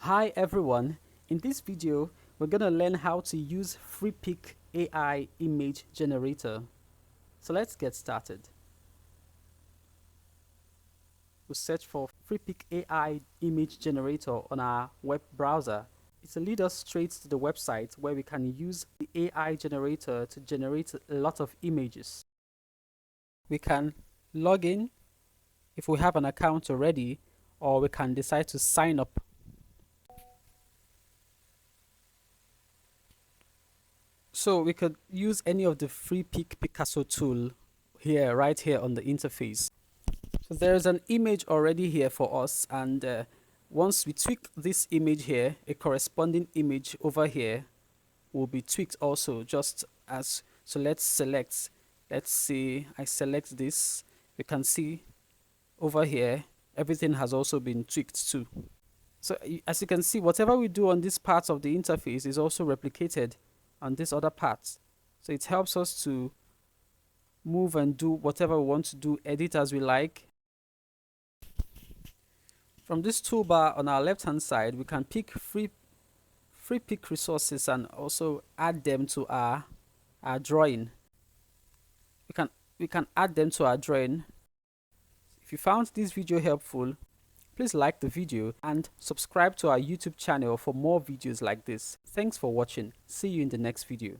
Hi everyone, in this video we're going to learn how to use Freepik AI image generator. So let's get started. We'll search for Freepik AI image generator on our web browser. It will lead us straight to the website where we can use the AI generator to generate a lot of images. We can log in if we have an account already, or we can decide to sign up. So we could use any of the Freepik Picasso tool here, right here on the interface. So there is an image already here for us, and once we tweak this image here, a corresponding image over here will be tweaked also, just as. So let's select, let's see, I select this. You can see over here everything has also been tweaked too. So as you can see, whatever we do on this part of the interface is also replicated on this other part. So it helps us to move and do whatever we want to do, edit as we like. From this toolbar on our left hand side, we can pick Freepik resources and also add them to our drawing. We can add them to our drawing. If you found this video helpful, please like the video and subscribe to our YouTube channel for more videos like this. Thanks for watching. See you in the next video.